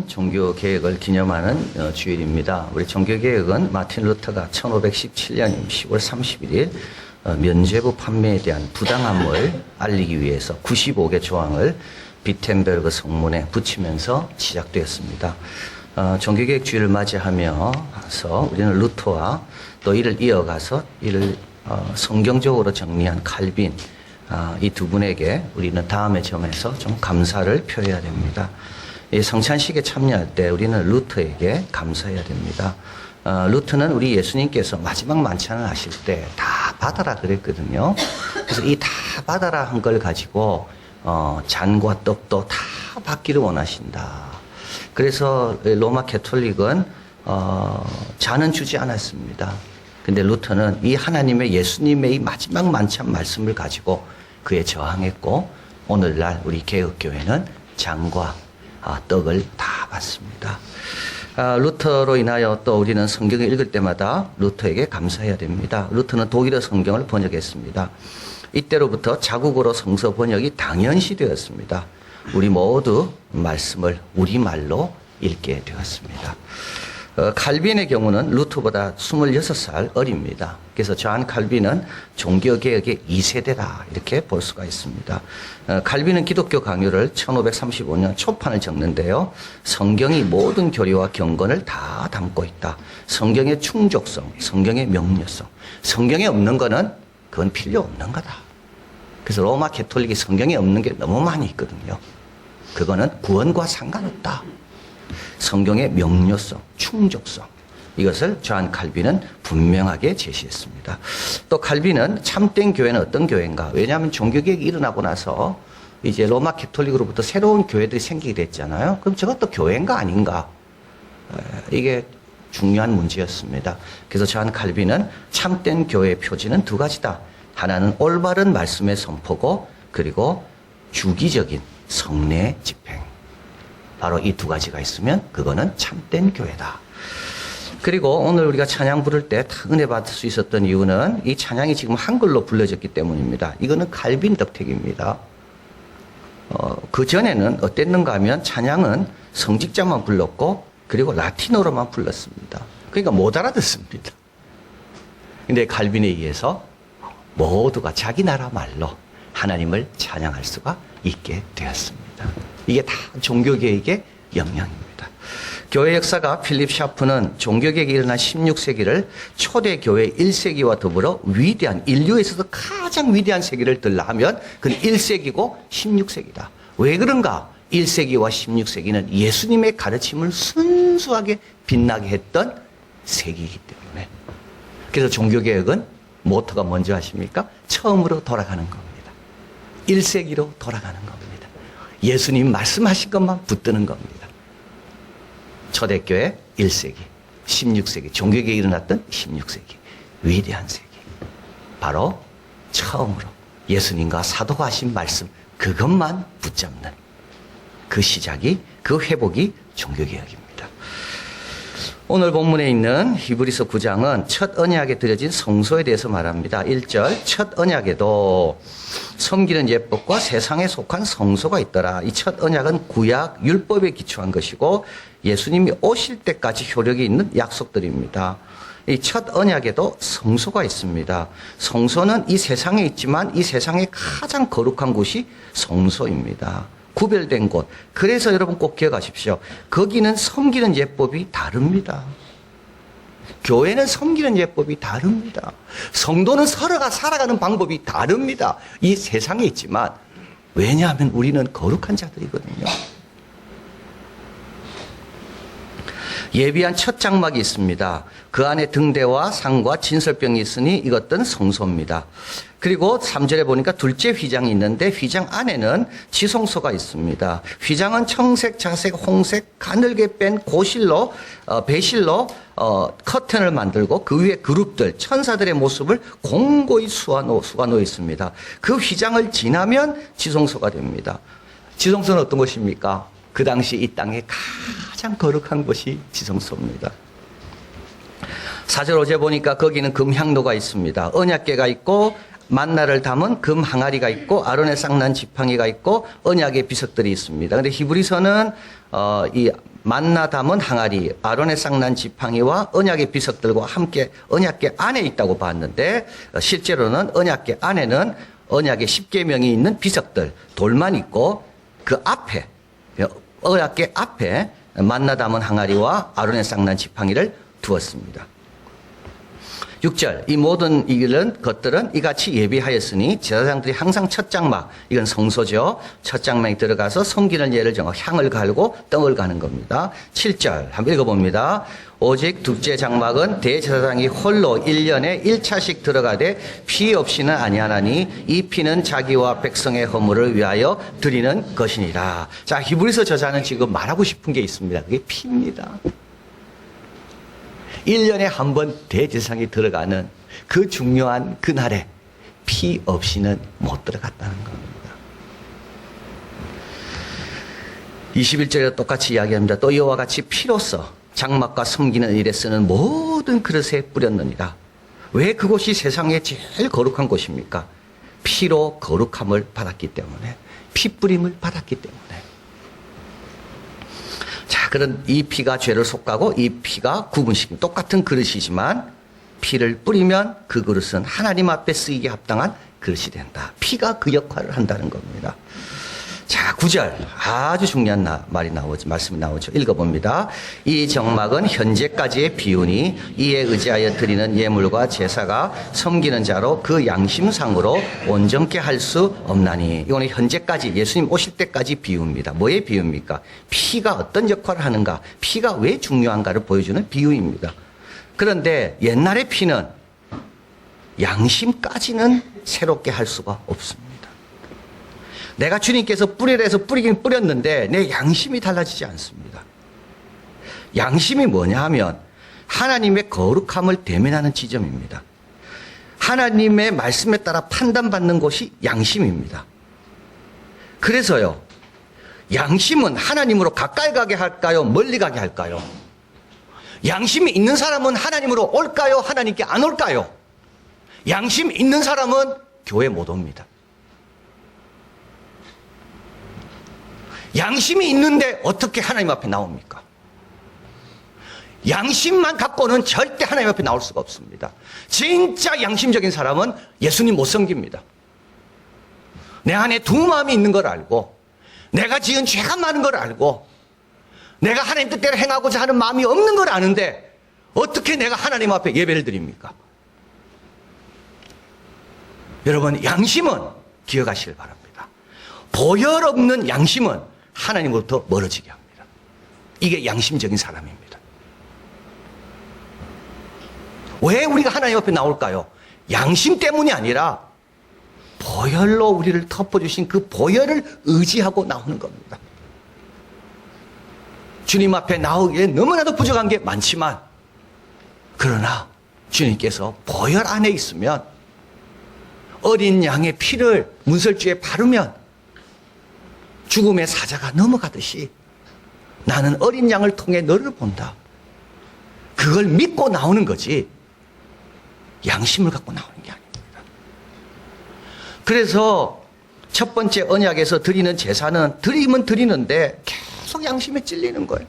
종교개혁을 기념하는 주일입니다. 우리 종교개혁은 마틴 루터가 1517년 10월 31일 면죄부 판매에 대한 부당함을 알리기 위해서 95개 조항을 비텐베르그 성문에 붙이면서 시작되었습니다. 종교개혁 주일을 맞이하면서 우리는 루터와 또 이를 이어가서 이를 성경적으로 정리한 칼빈, 이 두 분에게 우리는 다음의 점에서 좀 감사를 표해야 됩니다. 이 성찬식에 참여할 때 우리는 루터에게 감사해야 됩니다. 루터는 우리 예수님께서 마지막 만찬을 하실 때 다 받아라 그랬거든요. 그래서 이 다 받아라 한 걸 가지고 잔과 떡도 다 받기를 원하신다. 그래서 로마 캐톨릭은 잔은 주지 않았습니다. 근데 루터는 이 하나님의 예수님의 이 마지막 만찬 말씀을 가지고 그에 저항했고, 오늘날 우리 개혁교회는 잔과 떡을 다 받습니다. 루터로 인하여 또 우리는 성경을 읽을 때마다 루터에게 감사해야 됩니다. 루터는 독일어 성경을 번역했습니다. 이때로부터 자국어로 성서 번역이 당연시 되었습니다. 우리 모두 말씀을 우리말로 읽게 되었습니다. 칼빈의 경우는 루터보다 26살 어립니다. 그래서 존 칼빈은 종교개혁의 2세대다 이렇게 볼 수가 있습니다. 칼빈은 기독교 강요를 1535년 초판을 적는데요. 성경이 모든 교리와 경건을 다 담고 있다. 성경의 충족성, 성경의 명료성. 성경에 없는 거는 그건 필요 없는 거다. 그래서 로마 캐톨릭이 성경에 없는 게 너무 많이 있거든요. 그거는 구원과 상관없다. 성경의 명료성, 충족성, 이것을 존 칼빈은 분명하게 제시했습니다. 또 칼빈은 참된 교회는 어떤 교회인가? 왜냐하면 종교개혁이 일어나고 나서 이제 로마 캐톨릭으로부터 새로운 교회들이 생기게 됐잖아요. 그럼 저것도 교회인가 아닌가? 이게 중요한 문제였습니다. 그래서 존 칼빈은 참된 교회의 표지는 두 가지다. 하나는 올바른 말씀의 선포고, 그리고 주기적인 성례 집행. 바로 이 두 가지가 있으면 그거는 참된 교회다. 그리고 오늘 우리가 찬양 부를 때 은혜 받을 수 있었던 이유는 이 찬양이 지금 한글로 불려졌기 때문입니다. 이거는 칼빈 덕택입니다. 그 전에는 어땠는가 하면 찬양은 성직자만 불렀고, 그리고 라틴어로만 불렀습니다. 그러니까 못 알아듣습니다. 근데 칼빈에 의해서 모두가 자기 나라 말로 하나님을 찬양할 수가 있게 되었습니다. 이게 다 종교개혁의 영향입니다. 교회 역사가 필립 샤프는 종교개혁이 일어난 16세기를 초대 교회 1세기와 더불어 위대한, 인류에서도 가장 위대한 세기를 들라 하면 그건 1세기고 16세기다. 왜 그런가? 1세기와 16세기는 예수님의 가르침을 순수하게 빛나게 했던 세기이기 때문에. 그래서 종교개혁은 모토가 뭔지 아십니까? 처음으로 돌아가는 겁니다. 1세기로 돌아가는 겁니다. 예수님 말씀하신 것만 붙드는 겁니다. 초대교회 1세기, 16세기, 종교개혁이 일어났던 16세기, 위대한 세기. 바로 처음으로 예수님과 사도가 하신 말씀, 그것만 붙잡는 그 시작이, 그 회복이 종교개혁입니다. 오늘 본문에 있는 히브리서 9장은 첫 언약에 드려진 성소에 대해서 말합니다. 1절, 첫 언약에도 섬기는 예법과 세상에 속한 성소가 있더라. 이 첫 언약은 구약 율법에 기초한 것이고 예수님이 오실 때까지 효력이 있는 약속들입니다. 이 첫 언약에도 성소가 있습니다. 성소는 이 세상에 있지만 이 세상의 가장 거룩한 곳이 성소입니다. 구별된 곳. 그래서 여러분 꼭 기억하십시오. 거기는 섬기는 예법이 다릅니다. 교회는 섬기는 예법이 다릅니다. 성도는 서로가 살아가는 방법이 다릅니다. 이 세상에 있지만, 왜냐하면 우리는 거룩한 자들이거든요. 예비한 첫 장막이 있습니다. 그 안에 등대와 상과 진설병이 있으니 이것들은 성소입니다. 그리고 3절에 보니까 둘째 휘장이 있는데 휘장 안에는 지성소가 있습니다. 휘장은 청색, 자색, 홍색, 가늘게 뺀 고실로, 배실로 커튼을 만들고 그 위에 그룹들, 천사들의 모습을 공고히 수가놓여 있습니다. 그 휘장을 지나면 지성소가 됩니다. 지성소는 어떤 것입니까? 그 당시 이 땅에 가장 거룩한 곳이 지성소입니다. 4절 5절 보니까 거기는 금향로가 있습니다. 언약궤가 있고 만나를 담은 금 항아리가 있고 아론의 쌍난 지팡이가 있고 언약의 비석들이 있습니다. 근데 히브리서는 이 만나 담은 항아리, 아론의 쌍난 지팡이와 언약의 비석들과 함께 언약궤 안에 있다고 봤는데 실제로는 언약궤 안에는 언약의 10계명이 있는 비석들, 돌만 있고 그 앞에 언약궤 앞에 만나 담은 항아리와 아론의 쌍난 지팡이를 두었습니다. 6절 이 모든 이런 것들은 이같이 예비하였으니 제사장들이 항상 첫 장막, 이건 성소죠. 첫 장막에 들어가서 섬기는 예를 정하고 향을 갈고 떡을 가는 겁니다. 7절 한번 읽어봅니다. 오직 둘째 장막은 대제사장이 홀로 1년에 1차씩 들어가되 피 없이는 아니하나니 이 피는 자기와 백성의 허물을 위하여 드리는 것이니라. 자, 히브리서 저자는 지금 말하고 싶은 게 있습니다. 그게 피입니다. 1년에 한 번 대제사장이 들어가는 그 중요한 그날에 피 없이는 못 들어갔다는 겁니다. 21절에 똑같이 이야기합니다. 또 이와 같이 피로써 장막과 섬기는 일에 쓰는 모든 그릇에 뿌렸느니라. 왜 그곳이 세상에 제일 거룩한 곳입니까? 피로 거룩함을 받았기 때문에, 피 뿌림을 받았기 때문에. 자, 그런 이 피가 죄를 속하고 이 피가 구분시킨 똑같은 그릇이지만 피를 뿌리면 그 그릇은 하나님 앞에 쓰이기에 합당한 그릇이 된다. 피가 그 역할을 한다는 겁니다. 자, 9절 아주 중요한 말씀이 나오죠. 읽어봅니다. 이 정막은 현재까지의 비유니 이에 의지하여 드리는 예물과 제사가 섬기는 자로 그 양심상으로 온전케 할 수 없나니. 이거는 현재까지 예수님 오실 때까지 비유입니다. 뭐의 비유입니까? 피가 어떤 역할을 하는가, 피가 왜 중요한가를 보여주는 비유입니다. 그런데 옛날의 피는 양심까지는 새롭게 할 수가 없습니다. 내가 주님께서 뿌리라 해서 뿌리긴 뿌렸는데 내 양심이 달라지지 않습니다. 양심이 뭐냐 하면 하나님의 거룩함을 대면하는 지점입니다. 하나님의 말씀에 따라 판단받는 것이 양심입니다. 그래서요, 양심은 하나님으로 가까이 가게 할까요? 멀리 가게 할까요? 양심이 있는 사람은 하나님으로 올까요? 하나님께 안 올까요? 양심 있는 사람은 교회 못 옵니다. 양심이 있는데 어떻게 하나님 앞에 나옵니까? 양심만 갖고는 절대 하나님 앞에 나올 수가 없습니다. 진짜 양심적인 사람은 예수님 못 섬깁니다. 내 안에 두 마음이 있는 걸 알고, 내가 지은 죄가 많은 걸 알고, 내가 하나님 뜻대로 행하고자 하는 마음이 없는 걸 아는데 어떻게 내가 하나님 앞에 예배를 드립니까? 여러분, 양심은 기억하시길 바랍니다. 보혈 없는 양심은 하나님으로부터 멀어지게 합니다. 이게 양심적인 사람입니다. 왜 우리가 하나님 앞에 나올까요? 양심 때문이 아니라 보혈로 우리를 덮어주신 그 보혈을 의지하고 나오는 겁니다. 주님 앞에 나오기에 너무나도 부족한 게 많지만, 그러나 주님께서 보혈 안에 있으면, 어린 양의 피를 문설주에 바르면 죽음의 사자가 넘어가듯이 나는 어린 양을 통해 너를 본다. 그걸 믿고 나오는 거지 양심을 갖고 나오는 게 아닙니다. 그래서 첫 번째 언약에서 드리는 제사는 드리면 드리는데 계속 양심에 찔리는 거예요.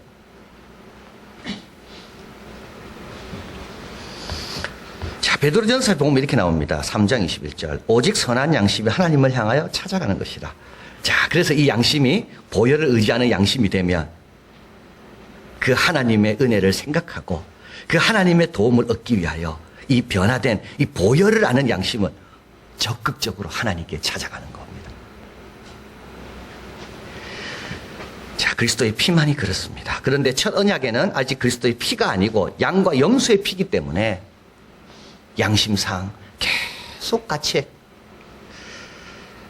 자, 베드로전서에 보면 이렇게 나옵니다. 3장 21절 오직 선한 양심이 하나님을 향하여 찾아가는 것이라. 자, 그래서 이 양심이 보혈을 의지하는 양심이 되면 그 하나님의 은혜를 생각하고 그 하나님의 도움을 얻기 위하여 이 변화된 이 보혈을 아는 양심은 적극적으로 하나님께 찾아가는 겁니다. 자, 그리스도의 피만이 그렇습니다. 그런데 첫 언약에는 아직 그리스도의 피가 아니고 양과 염소의 피이기 때문에 양심상 계속 같이,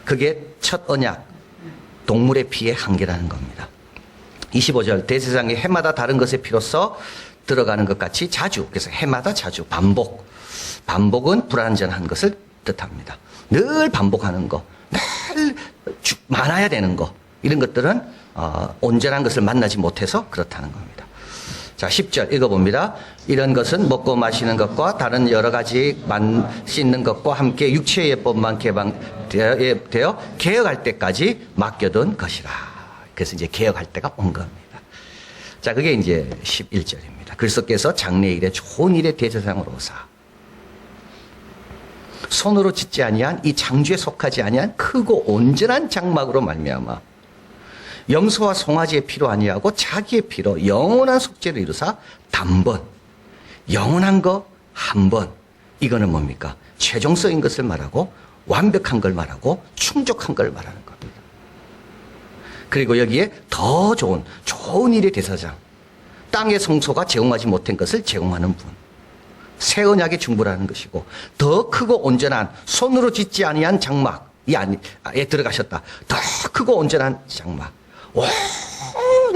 그게 첫 언약 동물의 피의 한계라는 겁니다. 25절 대제사장이 해마다 다른 것의 피로써 들어가는 것 같이 자주, 그래서 해마다 자주, 반복은 불완전한 것을 뜻합니다. 늘 반복하는 거, 늘 많아야 되는 거, 이런 것들은 온전한 것을 만나지 못해서 그렇다는 겁니다. 자, 10절 읽어봅니다. 이런 것은 먹고 마시는 것과 다른 여러 가지 씻는 것과 함께 육체의 예법만 개방되어 개혁할 때까지 맡겨둔 것이라. 그래서 이제 개혁할 때가 온 겁니다. 자, 그게 이제 11절입니다. 그리스도께서 장래일에 좋은 일의 대제사장으로 오사 손으로 짓지 아니한 이 창조에 속하지 아니한 크고 온전한 장막으로 말미암아 염소와 송아지의 피로 아니하고 자기의 피로 영원한 속죄를 이루사 단번 영원한 거 한 번. 이거는 뭡니까? 최종적인 것을 말하고 완벽한 걸 말하고 충족한 걸 말하는 겁니다. 그리고 여기에 더 좋은 일의 대사장, 땅의 성소가 제공하지 못한 것을 제공하는 분, 새 언약에 중보라는 것이고 더 크고 온전한 손으로 짓지 아니한 장막에 들어가셨다. 더 크고 온전한 장막, 온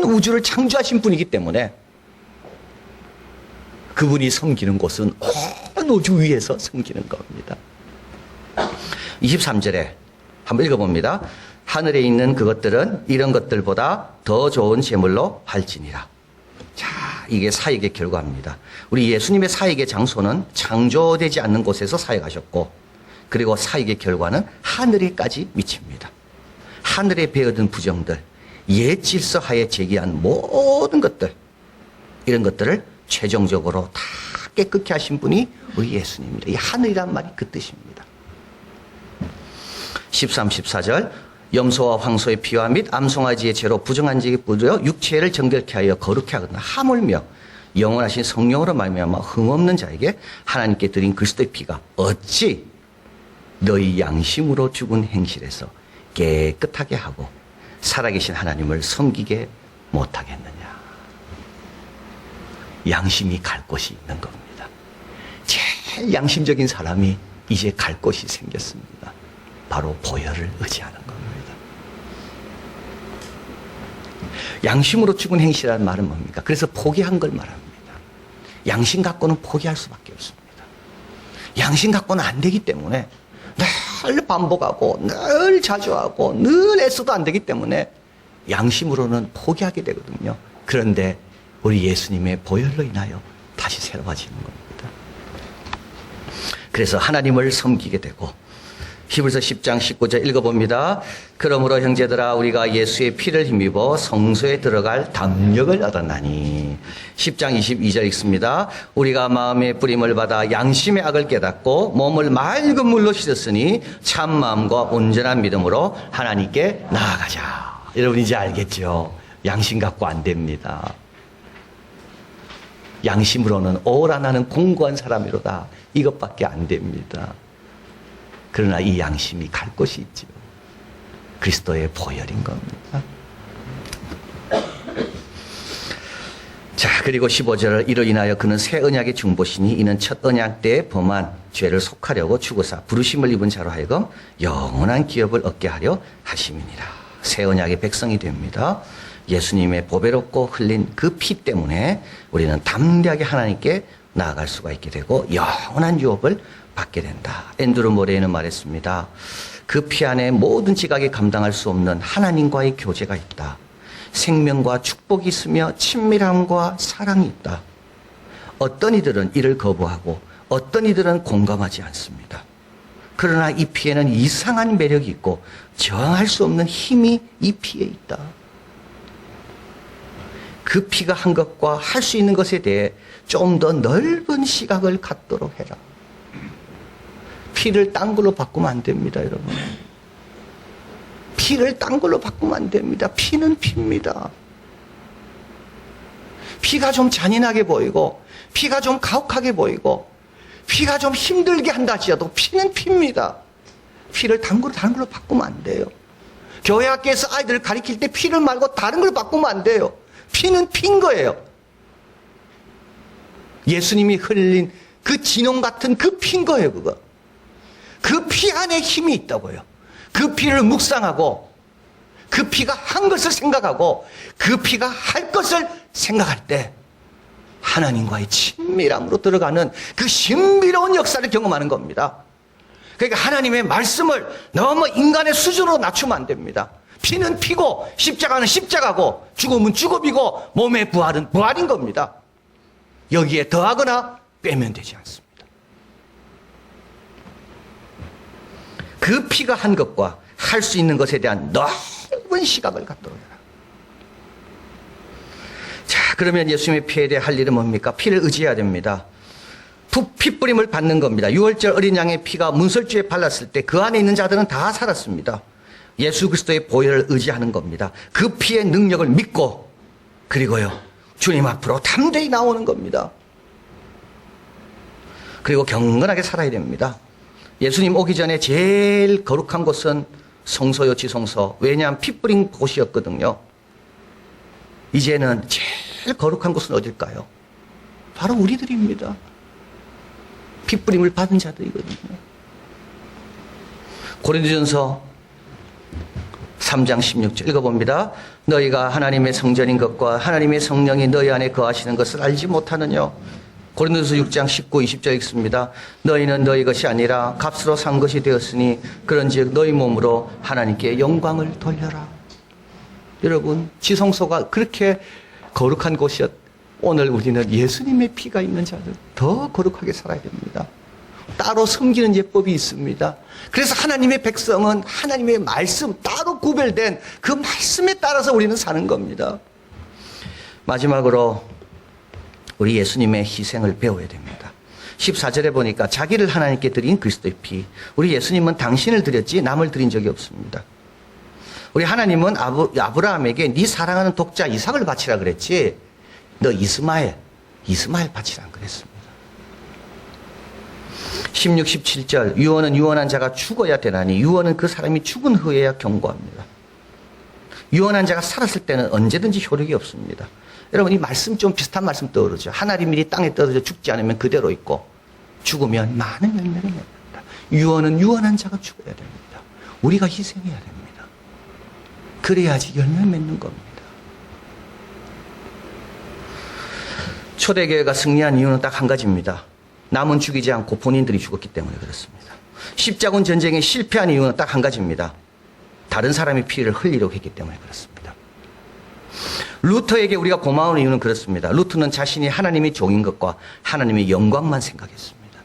우주를 창조하신 분이기 때문에 그분이 섬기는 곳은 온 우주 위에서 섬기는 겁니다. 23절에 한번 읽어봅니다. 하늘에 있는 그것들은 이런 것들보다 더 좋은 제물로 할지니라. 자, 이게 사역의 결과입니다. 우리 예수님의 사역의 장소는 창조되지 않는 곳에서 사역하셨고, 그리고 사역의 결과는 하늘에까지 미칩니다. 하늘에 배어든 부정들, 옛 질서 하에 제기한 모든 것들, 이런 것들을 최종적으로 다 깨끗게 하신 분이 우리 예수님입니다. 이 하늘이란 말이 그 뜻입니다. 13, 14절 염소와 황소의 피와 및 암송아지의 죄로 부정한 자에게 뿌려 육체를 정결케 하여 거룩케 하거나 하물며 영원하신 성령으로 말미암아 흠없는 자에게 하나님께 드린 그리스도의 피가 어찌 너희 양심으로 죽은 행실에서 깨끗하게 하고 살아계신 하나님을 섬기게 못하겠느냐. 양심이 갈 곳이 있는 겁니다. 제일 양심적인 사람이 이제 갈 곳이 생겼습니다. 바로 보혈을 의지하는 겁니다. 양심으로 죽은 행실이라는 말은 뭡니까? 그래서 포기한 걸 말합니다. 양심 갖고는 포기할 수밖에 없습니다. 양심 갖고는 안 되기 때문에 늘 반복하고 늘 자주하고 늘 애써도 안 되기 때문에 양심으로는 포기하게 되거든요. 그런데 우리 예수님의 보혈로 인하여 다시 새로워지는 겁니다. 그래서 하나님을 섬기게 되고 히브리서 10장 19절 읽어봅니다. 그러므로 형제들아 우리가 예수의 피를 힘입어 성소에 들어갈 담력을 얻었나니 10장 22절 읽습니다. 우리가 마음의 뿌림을 받아 양심의 악을 깨닫고 몸을 맑은 물로 씻었으니 참 마음과 온전한 믿음으로 하나님께 나아가자. 여러분 이제 알겠죠? 양심 갖고 안 됩니다. 양심으로는 오라 나는 공고한 사람이로다. 이것밖에 안 됩니다. 그러나 이 양심이 갈 곳이 있죠. 그리스도의 보혈인 겁니다. 자, 그리고 15절 이로 인하여 그는 새 언약의 중보시니 이는 첫 언약 때 범한 죄를 속하려고 죽으사 부르심을 입은 자로 하여금 영원한 기업을 얻게 하려 하심이니라. 새 언약의 백성이 됩니다. 예수님의 보배롭고 흘린 그 피 때문에 우리는 담대하게 하나님께 나아갈 수가 있게 되고 영원한 유업을 받게 된다. 앤드루 모레이는 말했습니다. 그 피 안에 모든 지각이 감당할 수 없는 하나님과의 교제가 있다. 생명과 축복이 있으며 친밀함과 사랑이 있다. 어떤 이들은 이를 거부하고 어떤 이들은 공감하지 않습니다. 그러나 이 피에는 이상한 매력이 있고 저항할 수 없는 힘이 이 피에 있다. 그 피가 한 것과 할 수 있는 것에 대해 좀 더 넓은 시각을 갖도록 해라. 피를 딴 걸로 바꾸면 안 됩니다, 여러분. 피를 딴 걸로 바꾸면 안 됩니다. 피는 피입니다. 피가 좀 잔인하게 보이고, 피가 좀 가혹하게 보이고, 피가 좀 힘들게 한다 하지라도 피는 피입니다. 피를 다른 걸로 바꾸면 안 돼요. 교회 학교에서 아이들을 가르칠 때 피를 말고 다른 걸 바꾸면 안 돼요. 피는 피인 거예요. 예수님이 흘린 그 진홍 같은 그 피인 거예요, 그거. 그 피 안에 힘이 있다고요. 그 피를 묵상하고 그 피가 한 것을 생각하고 그 피가 할 것을 생각할 때 하나님과의 친밀함으로 들어가는 그 신비로운 역사를 경험하는 겁니다. 그러니까 하나님의 말씀을 너무 인간의 수준으로 낮추면 안 됩니다. 피는 피고 십자가는 십자가고 죽음은 죽음이고 몸의 부활은 부활인 겁니다. 여기에 더하거나 빼면 되지 않습니다. 그 피가 한 것과 할 수 있는 것에 대한 넓은 시각을 갖도록 해라. 자, 그러면 예수님의 피에 대해 할 일은 뭡니까? 피를 의지해야 됩니다. 피뿌림을 받는 겁니다. 6월절 어린 양의 피가 문설주에 발랐을 때 그 안에 있는 자들은 다 살았습니다. 예수 그리스도의 보혈을 의지하는 겁니다. 그 피의 능력을 믿고 그리고요 주님 앞으로 담대히 나오는 겁니다. 그리고 경건하게 살아야 됩니다. 예수님 오기 전에 제일 거룩한 곳은 성소요 지성소. 왜냐하면 피 뿌린 곳이었거든요. 이제는 제일 거룩한 곳은 어딜까요? 바로 우리들입니다. 피 뿌림을 받은 자들이거든요. 고린도전서 3장 16절 읽어봅니다. 너희가 하나님의 성전인 것과 하나님의 성령이 너희 안에 거하시는 것을 알지 못하느냐. 고린도전서 6장 19, 20절 읽습니다. 너희는 너희 것이 아니라 값으로 산 것이 되었으니 그런즉 너희 몸으로 하나님께 영광을 돌려라. 여러분, 지성소가 그렇게 거룩한 곳이었. 오늘 우리는 예수님의 피가 있는 자들 더 거룩하게 살아야 됩니다. 따로 섬기는 예법이 있습니다. 그래서 하나님의 백성은 하나님의 말씀 따로 구별된 그 말씀에 따라서 우리는 사는 겁니다. 마지막으로 우리 예수님의 희생을 배워야 됩니다. 14절에 보니까 자기를 하나님께 드린 그리스도의 피. 우리 예수님은 당신을 드렸지 남을 드린 적이 없습니다. 우리 하나님은 아브라함에게 네 사랑하는 독자 이삭을 바치라 그랬지 너 이스마엘 바치라 안 그랬습니다. 16, 17절 유언은 유언한 자가 죽어야 되나니 유언은 그 사람이 죽은 후에야 경고합니다. 유언한 자가 살았을 때는 언제든지 효력이 없습니다. 여러분 이 말씀 좀 비슷한 말씀 떠오르죠. 하나리 밀이 땅에 떨어져 죽지 않으면 그대로 있고 죽으면 많은 열매를 냅니다. 유언은 유언한 자가 죽어야 됩니다. 우리가 희생해야 됩니다. 그래야지 열매 맺는 겁니다. 초대교회가 승리한 이유는 딱 한 가지입니다. 남은 죽이지 않고 본인들이 죽었기 때문에 그렇습니다. 십자군 전쟁에 실패한 이유는 딱 한 가지입니다. 다른 사람의 피를 흘리려고 했기 때문에 그렇습니다. 루터에게 우리가 고마운 이유는 그렇습니다. 루터는 자신이 하나님의 종인 것과 하나님의 영광만 생각했습니다.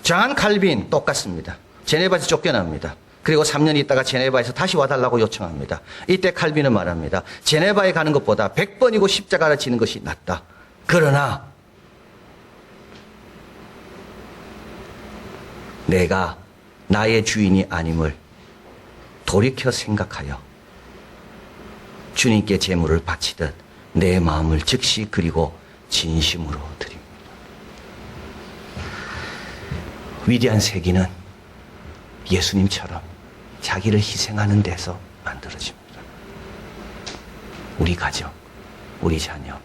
존 칼빈 똑같습니다. 제네바에서 쫓겨납니다. 그리고 3년 있다가 제네바에서 다시 와달라고 요청합니다. 이때 칼빈은 말합니다. 제네바에 가는 것보다 100번이고 십자가를 지는 것이 낫다. 그러나 내가 나의 주인이 아님을 돌이켜 생각하여 주님께 제물을 바치듯 내 마음을 즉시 그리고 진심으로 드립니다. 위대한 세기는 예수님처럼 자기를 희생하는 데서 만들어집니다. 우리 가정, 우리 자녀,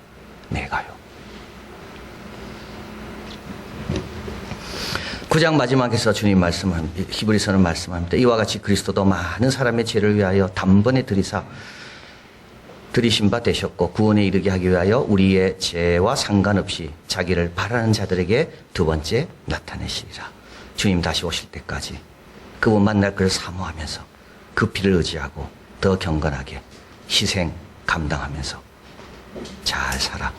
내가요. 9장 마지막에서 주님 말씀합니다. 히브리서는 말씀합니다. 이와 같이 그리스도도 많은 사람의 죄를 위하여 단번에 들이신 바 되셨고 구원에 이르게 하기 위하여 우리의 죄와 상관없이 자기를 바라는 자들에게 두 번째 나타내시리라. 주님 다시 오실 때까지 그분 만날 것을 사모하면서 그 피를 의지하고 더 경건하게 희생 감당하면서 잘 살아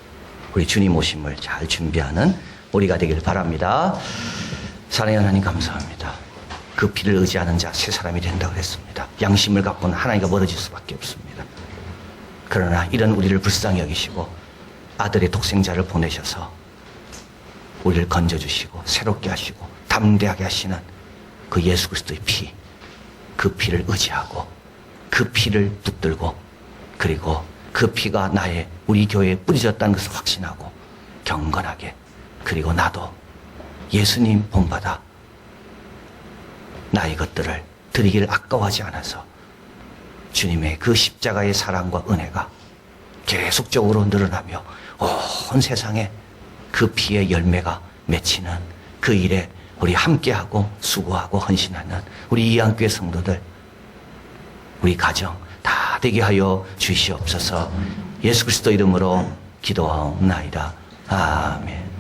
우리 주님 오심을 잘 준비하는 우리가 되길 바랍니다. 사랑의 하나님 감사합니다. 그 피를 의지하는 자 새 사람이 된다고 그랬습니다. 양심을 갖고는 하나님과 멀어질 수밖에 없습니다. 그러나 이런 우리를 불쌍히 여기시고 아들의 독생자를 보내셔서 우리를 건져주시고 새롭게 하시고 담대하게 하시는 그 예수 그리스도의 피, 그 피를 의지하고 그 피를 붙들고 그리고 그 피가 우리 교회에 뿌려졌다는 것을 확신하고 경건하게 그리고 나도 예수님 본받아 나의 것들을 드리기를 아까워하지 않아서 주님의 그 십자가의 사랑과 은혜가 계속적으로 늘어나며 온 세상에 그 피의 열매가 맺히는 그 일에 우리 함께하고 수고하고 헌신하는 우리 이안교회 성도들 우리 가정 다 되게 하여 주시옵소서. 예수 그리스도 이름으로 기도하옵나이다. 아멘.